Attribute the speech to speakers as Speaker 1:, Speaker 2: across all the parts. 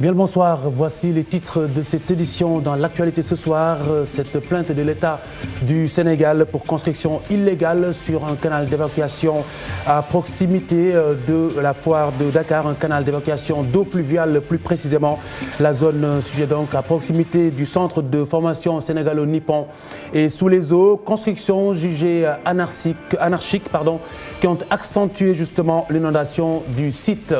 Speaker 1: Bien le bonsoir, voici les titres de cette édition dans l'actualité ce soir. Cette plainte de l'État du Sénégal pour construction illégale sur un canal d'évacuation à proximité de la foire de Dakar, un canal d'évacuation d'eau fluviale plus précisément. La zone sujet donc à proximité du centre de formation sénégalo-nippon et sous les eaux. Construction jugée anarchique, qui ont accentué justement l'inondation du site.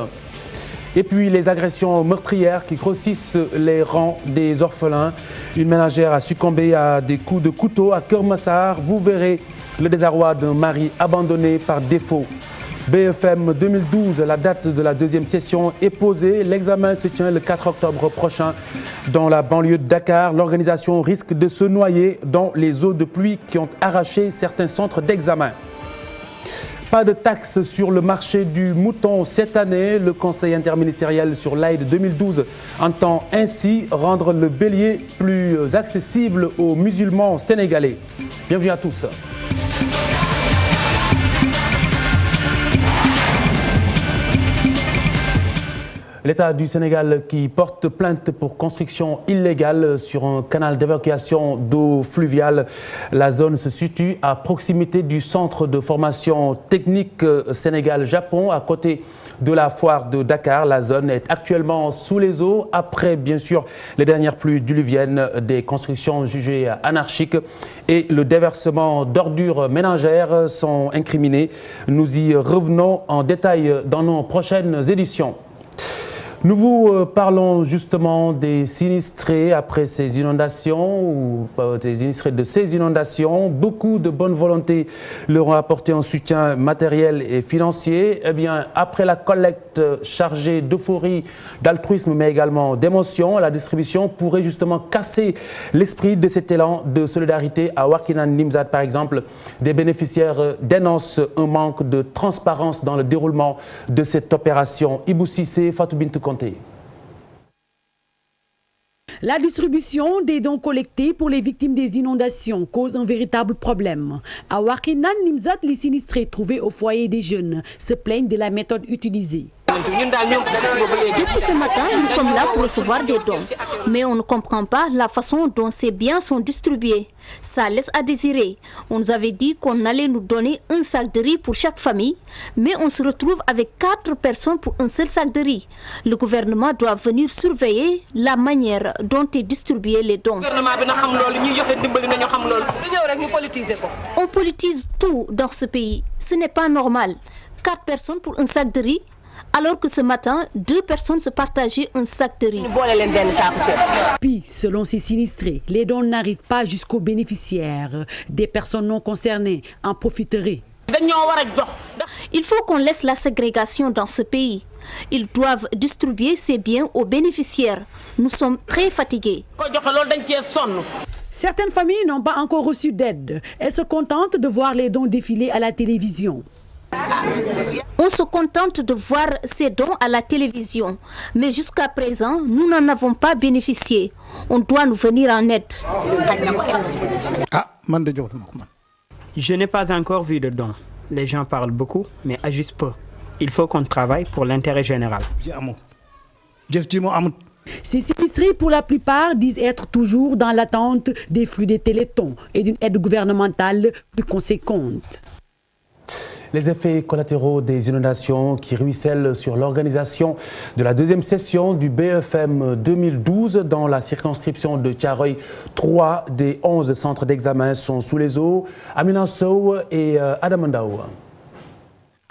Speaker 1: Et puis les agressions meurtrières qui grossissent les rangs des orphelins. Une ménagère a succombé à des coups de couteau à Keur Massar. Vous verrez le désarroi d'un mari abandonné par défaut. BFM 2012, la date de la deuxième session est posée. L'examen se tient le 4 octobre prochain dans la banlieue de Dakar. L'organisation risque de se noyer dans les eaux de pluie qui ont arraché certains centres d'examen. Pas de taxe sur le marché du mouton cette année. Le Conseil interministériel sur l'Aïd 2012 entend ainsi rendre le bélier plus accessible aux musulmans sénégalais. Bienvenue à tous. L'État du Sénégal qui porte plainte pour construction illégale sur un canal d'évacuation d'eau fluviale. La zone se situe à proximité du centre de formation technique Sénégal-Japon, à côté de la foire de Dakar. La zone est actuellement sous les eaux après, bien sûr, les dernières pluies diluviennes, des constructions jugées anarchiques et le déversement d'ordures ménagères sont incriminés. Nous y revenons en détail dans nos prochaines éditions. Nous vous parlons justement des sinistrés après ces inondations ou des sinistrés de ces inondations. Beaucoup de bonne volonté leur ont apporté un soutien matériel et financier. Eh bien, après la collecte chargée d'euphorie, d'altruisme mais également d'émotion, la distribution pourrait justement casser l'esprit de cet élan de solidarité. À Wakhinane Nimzatt par exemple, des bénéficiaires dénoncent un manque de transparence dans le déroulement de cette opération. Ibou Cissé, Fatou Bintou Konté.
Speaker 2: La distribution des dons collectés pour les victimes des inondations cause un véritable problème. À Wakhinane Nimzatt, les sinistrés trouvés au foyer des jeunes se plaignent de la méthode utilisée.
Speaker 3: Depuis ce matin, nous sommes là pour recevoir des dons. Mais on ne comprend pas la façon dont ces biens sont distribués. Ça laisse à désirer. On nous avait dit qu'on allait nous donner un sac de riz pour chaque famille, mais on se retrouve avec 4 personnes pour un seul sac de riz. Le gouvernement doit venir surveiller la manière dont est distribué les dons. On politise tout dans ce pays. Ce n'est pas normal. 4 personnes pour un sac de riz, alors que ce matin, 2 personnes se partageaient un sac de riz.
Speaker 2: Puis, selon ces sinistrés, les dons n'arrivent pas jusqu'aux bénéficiaires. Des personnes non concernées en profiteraient.
Speaker 3: Il faut qu'on laisse la ségrégation dans ce pays. Ils doivent distribuer ces biens aux bénéficiaires. Nous sommes très fatigués.
Speaker 2: Certaines familles n'ont pas encore reçu d'aide. Elles se contentent de voir les dons défiler à la télévision.
Speaker 3: On se contente de voir ces dons à la télévision, mais jusqu'à présent, nous n'en avons pas bénéficié. On doit nous venir en aide.
Speaker 4: Je n'ai pas encore vu de dons. Les gens parlent beaucoup, mais agissent peu. Il faut qu'on travaille pour l'intérêt général.
Speaker 2: Ces sinistrés, pour la plupart, disent être toujours dans l'attente des flux des télétons et d'une aide gouvernementale plus conséquente.
Speaker 1: Les effets collatéraux des inondations qui ruissellent sur l'organisation de la deuxième session du BFM 2012 dans la circonscription de Thiaroye. 3 des 11 centres d'examen sont sous les eaux. Amina Sow et Adam Ndao.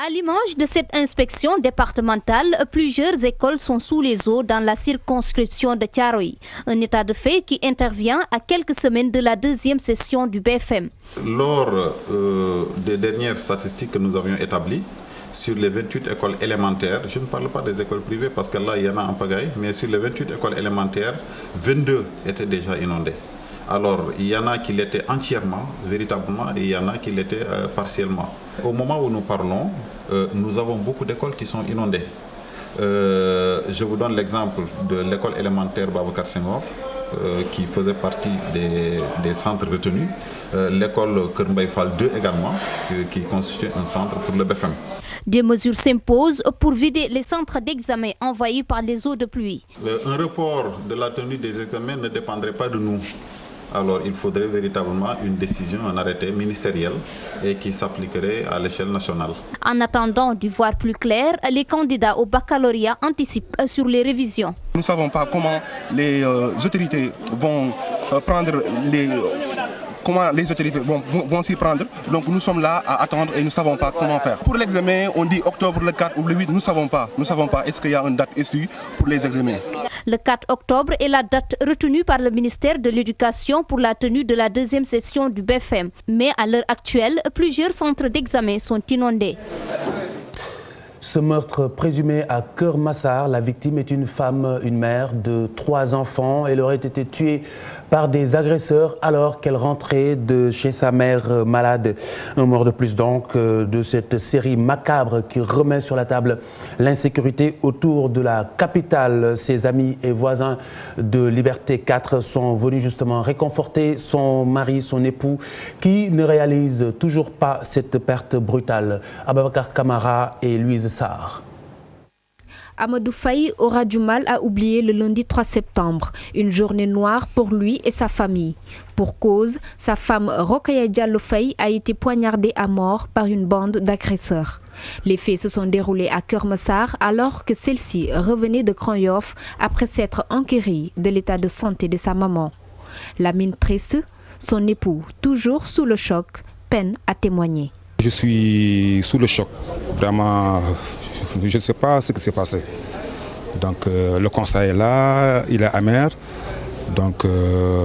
Speaker 3: À l'image de cette inspection départementale, plusieurs écoles sont sous les eaux dans la circonscription de Thiaroye. Un état de fait qui intervient à quelques semaines de la deuxième session du BFM.
Speaker 5: Lors des dernières statistiques que nous avions établies, sur les 28 écoles élémentaires, je ne parle pas des écoles privées parce que là il y en a en pagaille, mais sur les 28 écoles élémentaires, 22 étaient déjà inondées. Alors, il y en a qui l'étaient entièrement, véritablement, et il y en a qui l'étaient partiellement. Au moment où nous parlons, nous avons beaucoup d'écoles qui sont inondées. Je vous donne l'exemple de l'école élémentaire Babacar Senghor, qui faisait partie des centres retenus. l'école Keur Mbaye Fall 2 également, qui constitue un centre pour le BFM.
Speaker 3: Des mesures s'imposent pour vider les centres d'examen envahis par les eaux de pluie.
Speaker 5: Un report de la tenue des examens ne dépendrait pas de nous. Alors il faudrait véritablement une décision, un arrêté ministériel et qui s'appliquerait à l'échelle nationale.
Speaker 3: En attendant d'y voir plus clair, les candidats au baccalauréat anticipent sur les révisions.
Speaker 6: Nous ne savons pas comment les autorités vont prendre comment les autorités vont s'y prendre. Donc nous sommes là à attendre et nous ne savons pas comment faire. Pour l'examen, on dit octobre le 4 ou le 8, nous ne savons pas. Nous ne savons pas est-ce qu'il y a une date issue pour les examens.
Speaker 3: Le 4 octobre est la date retenue par le ministère de l'Éducation pour la tenue de la deuxième session du BFM. Mais à l'heure actuelle, plusieurs centres d'examen sont inondés.
Speaker 1: Ce meurtre présumé à Keur Massar, la victime est une femme, une mère de 3 enfants. Elle aurait été tuée par des agresseurs alors qu'elle rentrait de chez sa mère malade. Un mort de plus donc de cette série macabre qui remet sur la table l'insécurité autour de la capitale. Ses amis et voisins de Liberté 4 sont venus justement réconforter son mari, son époux, qui ne réalise toujours pas cette perte brutale. Ababakar Kamara et Louise Sarr.
Speaker 7: Amadou Faye aura du mal à oublier le lundi 3 septembre, une journée noire pour lui et sa famille. Pour cause, sa femme Rokhaya Diallo Faye a été poignardée à mort par une bande d'agresseurs. Les faits se sont déroulés à Keur Massar alors que celle-ci revenait de Grand Yoff après s'être enquérie de l'état de santé de sa maman. La mine triste, son époux, toujours sous le choc, peine à témoigner.
Speaker 8: Je suis sous le choc, vraiment, je ne sais pas ce qui s'est passé. Donc le constat est là, il est amer, donc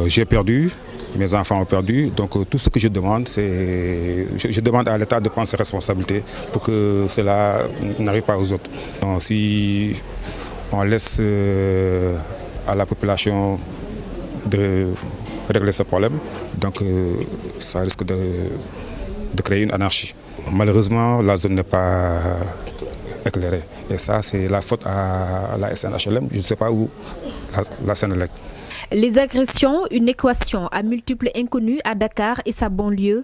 Speaker 8: j'ai perdu, mes enfants ont perdu, donc tout ce que je demande, c'est, je demande à l'État de prendre ses responsabilités pour que cela n'arrive pas aux autres. Donc, si on laisse à la population de régler ce problème, donc ça risque de créer une anarchie. Malheureusement, la zone n'est pas éclairée. Et ça, c'est la faute à la SNHLM, je ne sais pas où, la Sénélec.
Speaker 7: Les agressions, une équation à multiples inconnus à Dakar et sa banlieue,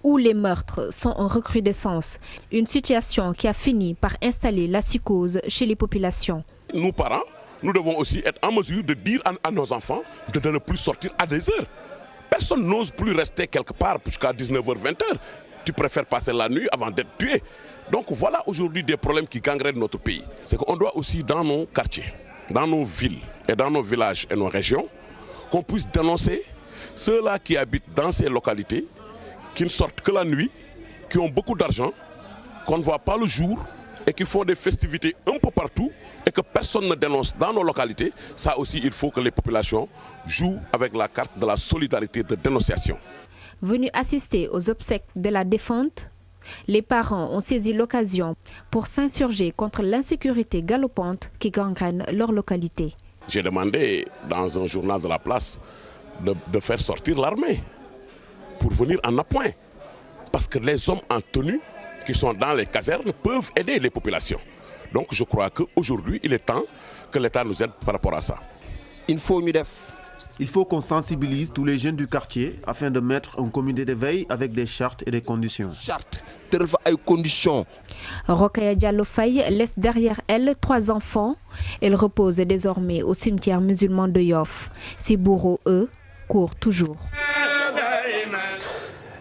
Speaker 7: où les meurtres sont en recrudescence. Une situation qui a fini par installer la psychose chez les populations.
Speaker 9: Nous, parents, nous devons aussi être en mesure de dire à nos enfants de ne plus sortir à des heures. Personne n'ose plus rester quelque part jusqu'à 19h, 20h. Tu préfères passer la nuit avant d'être tué. Donc voilà aujourd'hui des problèmes qui gangrènent notre pays. C'est qu'on doit aussi dans nos quartiers, dans nos villes et dans nos villages et nos régions, qu'on puisse dénoncer ceux-là qui habitent dans ces localités, qui ne sortent que la nuit, qui ont beaucoup d'argent, qu'on ne voit pas le jour et qui font des festivités un peu partout et que personne ne dénonce dans nos localités. Ça aussi, il faut que les populations jouent avec la carte de la solidarité de dénonciation.
Speaker 7: Venus assister aux obsèques de la défunte, les parents ont saisi l'occasion pour s'insurger contre l'insécurité galopante qui gangrène leur localité.
Speaker 9: J'ai demandé dans un journal de la place de faire sortir l'armée pour venir en appoint. Parce que les hommes en tenue qui sont dans les casernes peuvent aider les populations. Donc je crois qu'aujourd'hui, il est temps que l'État nous aide par rapport à ça.
Speaker 10: Il faut qu'on sensibilise tous les jeunes du quartier afin de mettre un comité de veille avec des chartes et des conditions.
Speaker 7: Rokhaya Diallo Faye laisse derrière elle 3 enfants. Elle repose désormais au cimetière musulman de Yoff. Ses bourreaux, eux, courent toujours.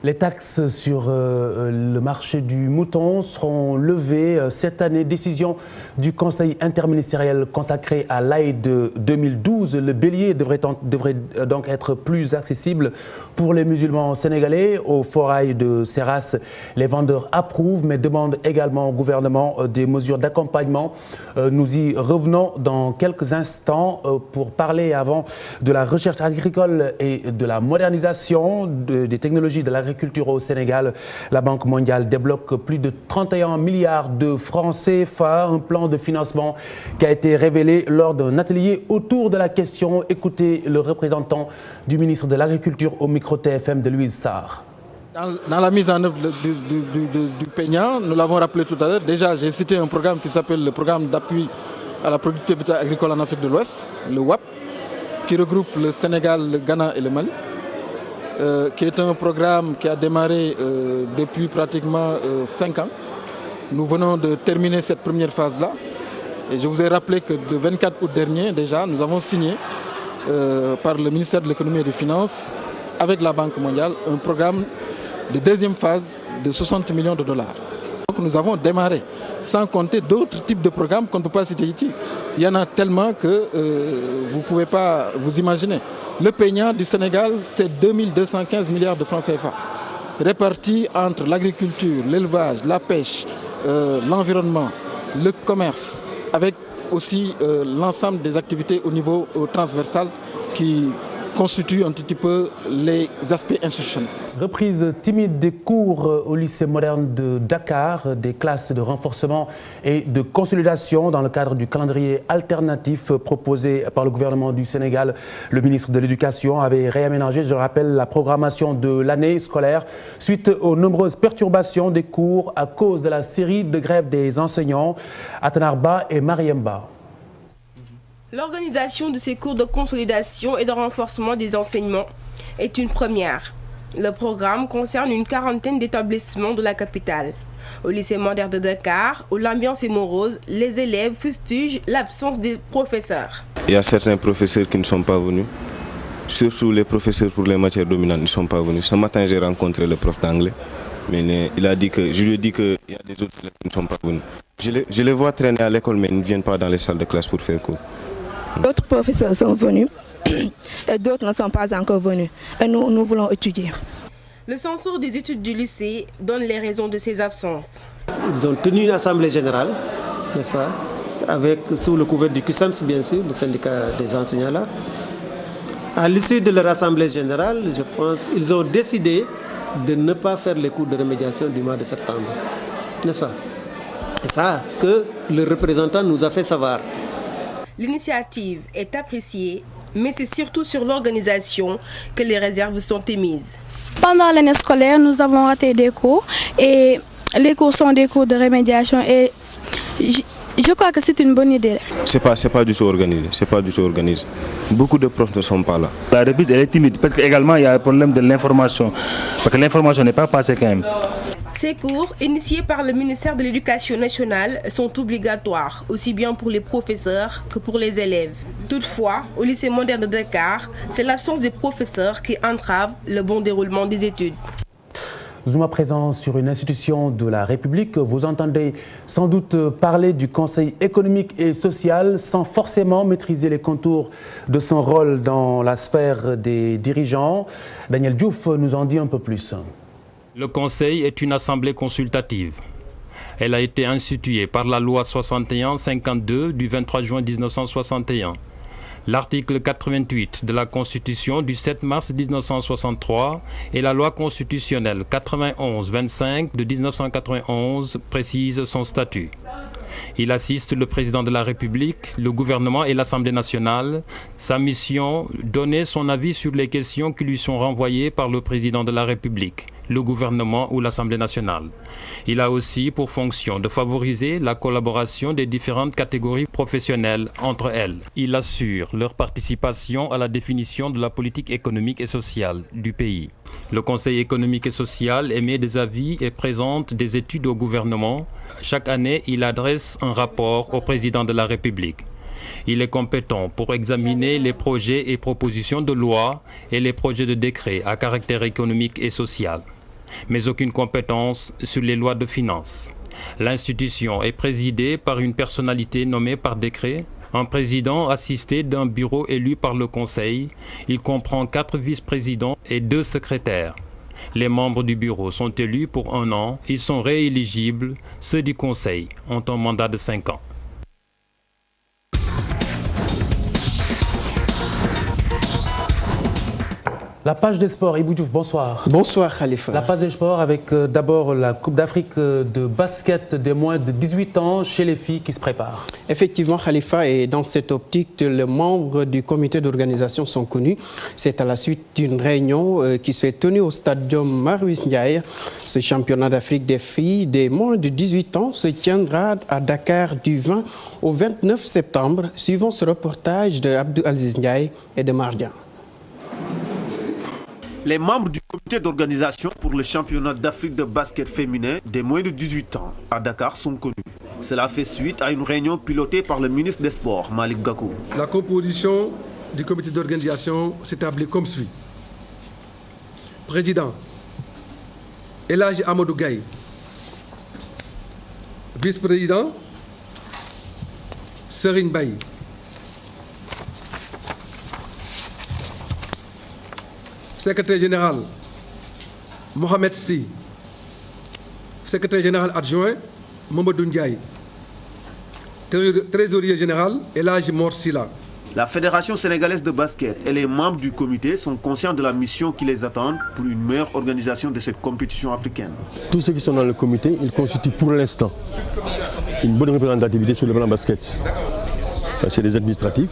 Speaker 1: Les taxes sur le marché du mouton seront levées cette année. Décision du Conseil interministériel consacré à l'Aïd de 2012. Le bélier devrait donc être plus accessible pour les musulmans sénégalais. Au forail de Seras, les vendeurs approuvent mais demandent également au gouvernement des mesures d'accompagnement. Nous y revenons dans quelques instants pour parler avant de la recherche agricole et de la modernisation des technologies de l'agriculture au Sénégal. La Banque mondiale débloque plus de 31 milliards de francs CFA, un plan de financement qui a été révélé lors d'un atelier autour de la question. Écoutez le représentant du ministre de l'Agriculture au micro TFM de Louise Sarr.
Speaker 11: Dans la mise en œuvre du PEGNA, nous l'avons rappelé tout à l'heure, déjà j'ai cité un programme qui s'appelle le programme d'appui à la productivité agricole en Afrique de l'Ouest, le WAP, qui regroupe le Sénégal, le Ghana et le Mali. qui est un programme qui a démarré depuis pratiquement 5 ans. Nous venons de terminer cette première phase-là. Et je vous ai rappelé que le 24 août dernier, déjà, nous avons signé par le ministère de l'économie et des finances, avec la Banque mondiale, un programme de deuxième phase de 60 millions de dollars. Donc nous avons démarré, sans compter d'autres types de programmes qu'on ne peut pas citer ici. Il y en a tellement que vous ne pouvez pas vous imaginer. Le PEGNA du Sénégal, c'est 2215 milliards de francs CFA, répartis entre l'agriculture, l'élevage, la pêche, l'environnement, le commerce, avec aussi l'ensemble des activités au niveau transversal qui constituent un petit peu les aspects institutionnels.
Speaker 1: Reprise timide des cours au lycée moderne de Dakar, des classes de renforcement et de consolidation dans le cadre du calendrier alternatif proposé par le gouvernement du Sénégal. Le ministre de l'Éducation avait réaménagé, je rappelle, la programmation de l'année scolaire suite aux nombreuses perturbations des cours à cause de la série de grèves des enseignants. Atanarba et Mariemba.
Speaker 12: L'organisation de ces cours de consolidation et de renforcement des enseignements est une première. Le programme concerne une quarantaine d'établissements de la capitale. Au lycée moderne de Dakar, où l'ambiance est morose, les élèves fustigent l'absence des professeurs.
Speaker 13: Il y a certains professeurs qui ne sont pas venus, surtout les professeurs pour les matières dominantes ne sont pas venus. Ce matin, j'ai rencontré le prof d'anglais, mais je lui ai dit qu'il y a des autres élèves qui ne sont pas venus. Je les vois traîner à l'école, mais ils ne viennent pas dans les salles de classe pour faire cours.
Speaker 14: D'autres professeurs sont venus et d'autres ne sont pas encore venus. Et nous voulons étudier.
Speaker 12: Le censeur des études du lycée donne les raisons de ces absences.
Speaker 15: Ils ont tenu une assemblée générale, n'est-ce pas, sous le couvert du CUSAMS, bien sûr, le syndicat des enseignants là. À l'issue de leur assemblée générale, je pense, ils ont décidé de ne pas faire les cours de remédiation du mois de septembre, n'est-ce pas? C'est ça que le représentant nous a fait savoir.
Speaker 12: L'initiative est appréciée, mais c'est surtout sur l'organisation que les réserves sont émises.
Speaker 16: Pendant l'année scolaire, nous avons raté des cours et les cours sont des cours de remédiation et je crois que c'est une bonne idée.
Speaker 13: C'est pas du tout organisé. Beaucoup de profs ne sont pas là.
Speaker 17: La reprise elle est timide parce qu'également il y a un problème de l'information. Parce que l'information n'est pas passée quand même.
Speaker 12: Ces cours, initiés par le ministère de l'Éducation nationale, sont obligatoires, aussi bien pour les professeurs que pour les élèves. Toutefois, au lycée moderne de Dakar, c'est l'absence des professeurs qui entrave le bon déroulement des études.
Speaker 1: Zoom à présent sur une institution de la République. Vous entendez sans doute parler du Conseil économique et social sans forcément maîtriser les contours de son rôle dans la sphère des dirigeants. Daniel Diouf nous en dit un peu plus.
Speaker 18: Le Conseil est une assemblée consultative. Elle a été instituée par la loi 61-52 du 23 juin 1961. L'article 88 de la Constitution du 7 mars 1963 et la loi constitutionnelle 91-25 de 1991 précisent son statut. Il assiste le président de la République, le gouvernement et l'Assemblée nationale. Sa mission, donner son avis sur les questions qui lui sont renvoyées par le président de la République, le gouvernement ou l'Assemblée nationale. Il a aussi pour fonction de favoriser la collaboration des différentes catégories professionnelles entre elles. Il assure leur participation à la définition de la politique économique et sociale du pays. Le Conseil économique et social émet des avis et présente des études au gouvernement. Chaque année, il adresse un rapport au président de la République. Il est compétent pour examiner les projets et propositions de loi et les projets de décret à caractère économique et social, mais aucune compétence sur les lois de finances. L'institution est présidée par une personnalité nommée par décret, un président assisté d'un bureau élu par le Conseil. Il comprend 4 vice-présidents et 2 secrétaires. Les membres du bureau sont élus pour 1 an. Ils sont rééligibles. Ceux du Conseil ont un mandat de 5 ans.
Speaker 1: La page des sports, Ibou Diouf, bonsoir.
Speaker 19: Bonsoir Khalifa.
Speaker 1: La page des sports avec d'abord la Coupe d'Afrique de basket des moins de 18 ans chez les filles qui se prépare.
Speaker 19: Effectivement Khalifa, et dans cette optique, les membres du comité d'organisation sont connus. C'est à la suite d'une réunion qui s'est tenue au stadium Marouis Ndiaye. Ce championnat d'Afrique des filles des moins de 18 ans se tiendra à Dakar du 20 au 29 septembre, suivant ce reportage de Abdou Aziz Ndiaye et de Mardian.
Speaker 10: Les membres du comité d'organisation pour le championnat d'Afrique de basket féminin des moins de 18 ans à Dakar sont connus. Cela fait suite à une réunion pilotée par le ministre des Sports, Malick Gakou.
Speaker 20: La composition du comité d'organisation s'établit comme suit. Président, Elhadji Amadou Gaye. Vice-président, Serigne Baye. Secrétaire général, Mohamed Sy. Secrétaire général adjoint, Mamadou Ndiaye. Trésorier général, Elhadji Mor Sila.
Speaker 10: La Fédération sénégalaise de basket et les membres du comité sont conscients de la mission qui les attend pour une meilleure organisation de cette compétition africaine.
Speaker 21: Tous ceux qui sont dans le comité, ils constituent pour l'instant une bonne représentativité sur le plan basket. C'est des administratifs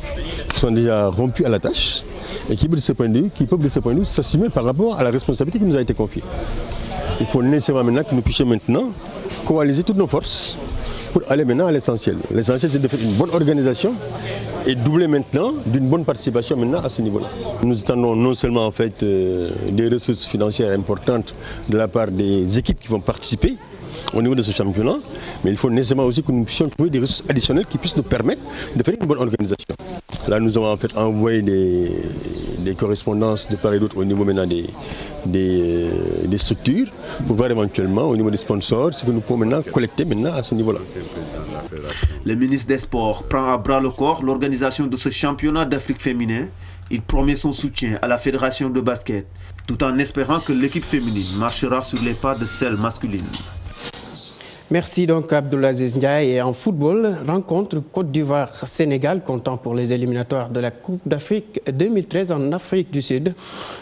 Speaker 21: qui sont déjà rompus à la tâche et qui peuvent de ce point de vue s'assumer par rapport à la responsabilité qui nous a été confiée. Il faut nécessairement maintenant que nous puissions maintenant coaliser toutes nos forces pour aller maintenant à l'essentiel. L'essentiel, c'est de faire une bonne organisation et doubler maintenant d'une bonne participation maintenant à ce niveau-là. Nous attendons non seulement en fait des ressources financières importantes de la part des équipes qui vont participer au niveau de ce championnat, mais il faut nécessairement aussi que nous puissions trouver des ressources additionnelles qui puissent nous permettre de faire une bonne organisation. Là, nous avons en fait envoyé des correspondances de part et d'autre au niveau maintenant des structures pour voir éventuellement au niveau des sponsors ce que nous pouvons maintenant collecter maintenant à ce niveau-là.
Speaker 10: Le ministre des Sports prend à bras le corps l'organisation de ce championnat d'Afrique féminin. Il promet son soutien à la fédération de basket, tout en espérant que l'équipe féminine marchera sur les pas de celle masculine.
Speaker 19: Merci donc Abdoulaziz Ndiaye. Et en football, rencontre Côte d'Ivoire-Sénégal comptant pour les éliminatoires de la Coupe d'Afrique 2013 en Afrique du Sud.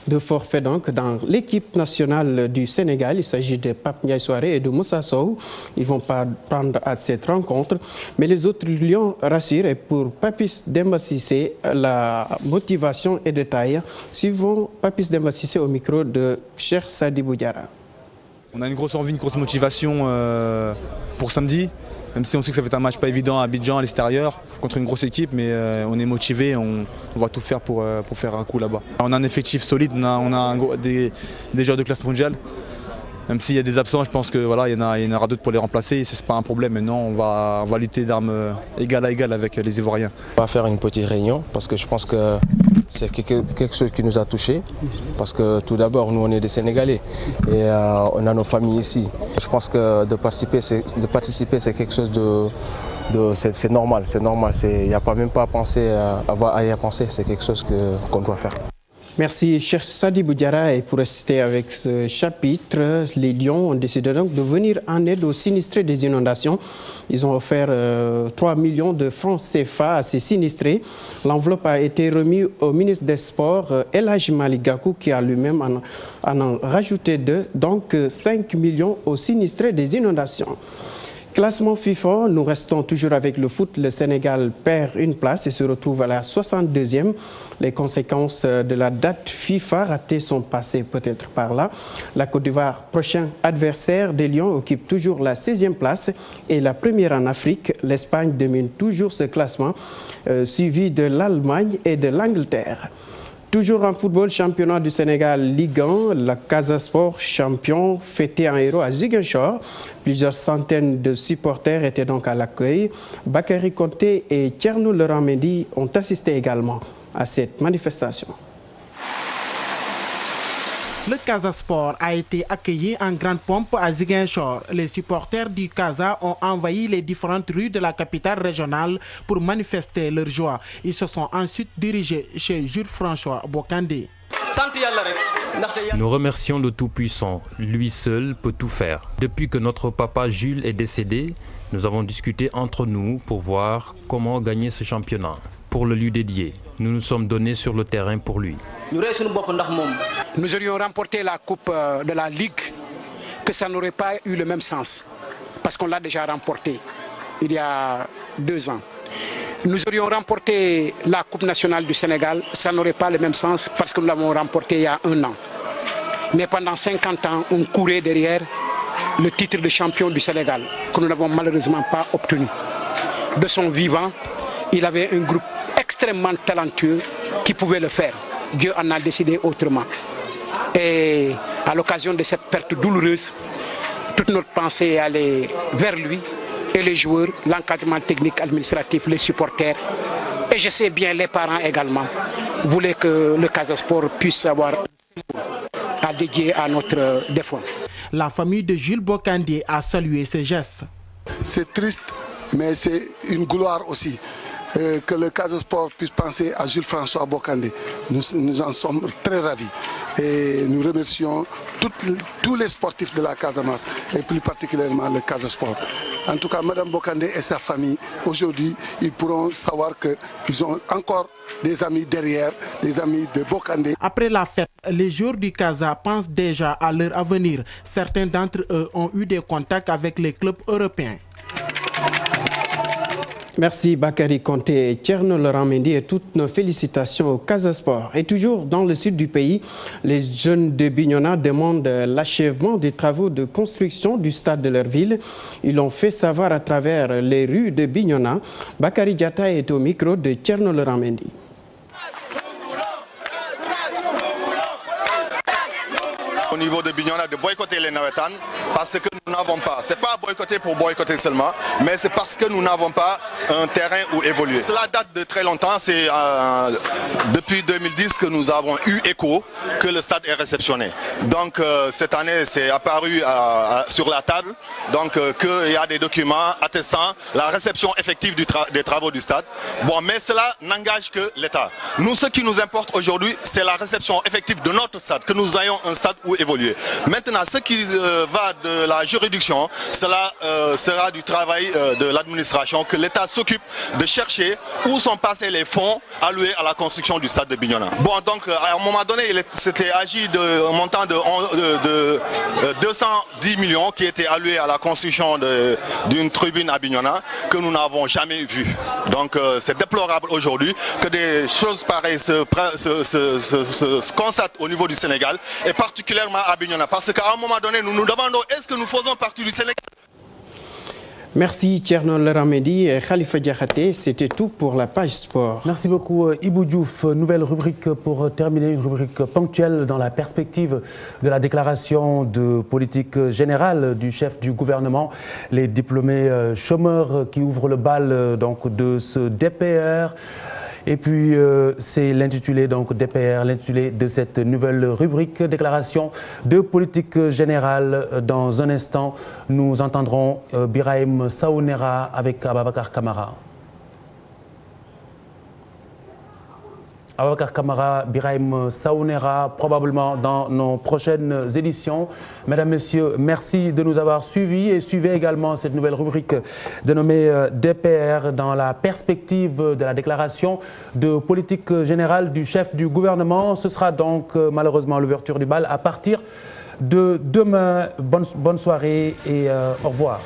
Speaker 19: Deux forfaits donc dans l'équipe nationale du Sénégal. Il s'agit de Pape Ndiaye Souaré et de Moussa Sow. Ils ne vont pas prendre à cette rencontre. Mais les autres Lions rassurent. Et pour Papis Demba Cissé, la motivation est de taille. Suivons Papis Demba Cissé au micro de Cheikh Sadibou Diarra.
Speaker 22: On a une grosse envie, une grosse motivation pour samedi, même si on sait que ça va être un match pas évident à Abidjan, à l'extérieur, contre une grosse équipe, mais on est motivé, on va tout faire pour faire un coup là-bas. On a un effectif solide, on a des joueurs de classe mondiale. Même s'il y a des absents, je pense que voilà, il y en aura d'autres pour les remplacer, ce n'est pas un problème. Maintenant, on va lutter d'armes égal à égal avec les Ivoiriens.
Speaker 23: On va faire une petite réunion parce que je pense que c'est quelque chose qui nous a touchés. Parce que tout d'abord, nous on est des Sénégalais et on a nos familles ici. Je pense que de participer, c'est quelque chose c'est normal. Il n'y a pas même pas à penser, à y penser, c'est quelque chose qu'on doit faire.
Speaker 19: Merci, Cheikh Sadibou Diarra. Et pour rester avec ce chapitre, les Lions ont décidé donc de venir en aide aux sinistrés des inondations. Ils ont offert 3 millions de francs CFA à ces sinistrés. L'enveloppe a été remise au ministre des Sports, Elhadji Malick Gakou, qui a lui-même en rajouté 2, donc 5 millions aux sinistrés des inondations. Classement FIFA, nous restons toujours avec le foot. Le Sénégal perd une place et se retrouve à la 62e. Les conséquences de la date FIFA ratée sont passées peut-être par là. La Côte d'Ivoire, prochain adversaire des Lions, occupe toujours la 16e place et la première en Afrique. L'Espagne domine toujours ce classement, suivi de l'Allemagne et de l'Angleterre. Toujours en football, championnat du Sénégal Ligue 1, la Casa Sport champion fêté en héros à Ziguinchor. Plusieurs centaines de supporters étaient donc à l'accueil. Bakary Konté et Thierno Laurent Mendy ont assisté également à cette manifestation.
Speaker 24: Le Casa Sport a été accueilli en grande pompe à Ziguinchor. Les supporters du Casa ont envahi les différentes rues de la capitale régionale pour manifester leur joie. Ils se sont ensuite dirigés chez Jules François Bokandé.
Speaker 18: Nous remercions le Tout-Puissant. Lui seul peut tout faire. Depuis que notre papa Jules est décédé, nous avons discuté entre nous pour voir comment gagner ce championnat. Pour le lui dédier, nous nous sommes donnés sur le terrain pour lui.
Speaker 25: Nous aurions remporté la Coupe de la Ligue, que ça n'aurait pas eu le même sens, parce qu'on l'a déjà remporté il y a 2 ans. Nous aurions remporté la Coupe nationale du Sénégal, ça n'aurait pas le même sens, parce que nous l'avons remporté il y a 1 an. Mais pendant 50 ans, on courait derrière le titre de champion du Sénégal, que nous n'avons malheureusement pas obtenu. De son vivant, il avait un groupe extrêmement talentueux qui pouvait le faire. Dieu en a décidé autrement. Et à l'occasion de cette perte douloureuse, toute notre pensée est allée vers lui et les joueurs, l'encadrement technique, administratif, les supporters. Et je sais bien les parents également voulaient que le Casa Sport puisse avoir à dédier à notre défunt.
Speaker 24: La famille de Jules Bocandé a salué ce geste.
Speaker 2: C'est triste, mais c'est une gloire aussi. Que le Casa Sport puisse penser à Jules François Bocandé. Nous en sommes très ravis et nous remercions tous les sportifs de la Casamance et plus particulièrement le Casa Sport. En tout cas, Mme Bocandé et sa famille, aujourd'hui, ils pourront savoir qu'ils ont encore des amis derrière, des amis de Bocandé.
Speaker 24: Après la fête, les joueurs du Casa pensent déjà à leur avenir. Certains d'entre eux ont eu des contacts avec les clubs européens.
Speaker 19: Merci Bakary Konté et Thierno Laurent Mendy et toutes nos félicitations au Casa Sport. Et toujours dans le sud du pays, les jeunes de Bignona demandent l'achèvement des travaux de construction du stade de leur ville. Ils l'ont fait savoir à travers les rues de Bignona. Bakary Diatta est au micro de Thierno Laurent Mendy.
Speaker 3: Au niveau de Bignona, de boycotter les Nawetan parce que nous n'avons pas. Ce n'est pas boycotter pour boycotter seulement, mais c'est parce que nous n'avons pas un terrain où évoluer. Cela date de très longtemps, c'est depuis 2010 que nous avons eu écho que le stade est réceptionné. Donc cette année, c'est apparu sur la table qu'il y a des documents attestant la réception effective des travaux du stade. Bon, mais cela n'engage que l'État. Nous, ce qui nous importe aujourd'hui, c'est la réception effective de notre stade, que nous ayons un stade où évoluer. Maintenant, ce qui va de la juridiction, cela sera du travail de l'administration, que l'État s'occupe de chercher où sont passés les fonds alloués à la construction du stade de Bignona. Bon, donc à un moment donné, il s'était agi d'un montant de 210 millions qui était alloué à la construction d'une tribune à Bignona que nous n'avons jamais vu. Donc c'est déplorable aujourd'hui que des choses pareilles se constatent au niveau du Sénégal et particulièrement à Bignona, parce qu'à un moment donné, nous nous demandons est-ce que nous faisons partie du Sénégal.
Speaker 19: Merci Thierno Laurent Mendy et Khalifa Diakhaté. C'était tout pour la page sport.
Speaker 1: Merci beaucoup Ibou Diouf. Nouvelle rubrique pour terminer, une rubrique ponctuelle dans la perspective de la déclaration de politique générale du chef du gouvernement. Les diplômés chômeurs qui ouvrent le bal de ce DPR. Et puis, c'est l'intitulé DPR, l'intitulé de cette nouvelle rubrique, déclaration de politique générale. Dans un instant, nous entendrons Birahim Saounera avec Ababakar Kamara. Ababakar Kamara, Birahim Saounera, probablement dans nos prochaines éditions. Mesdames, Messieurs, merci de nous avoir suivis et suivez également cette nouvelle rubrique dénommée DPR dans la perspective de la déclaration de politique générale du chef du gouvernement. Ce sera donc malheureusement l'ouverture du bal à partir de demain. Bonne soirée et au revoir.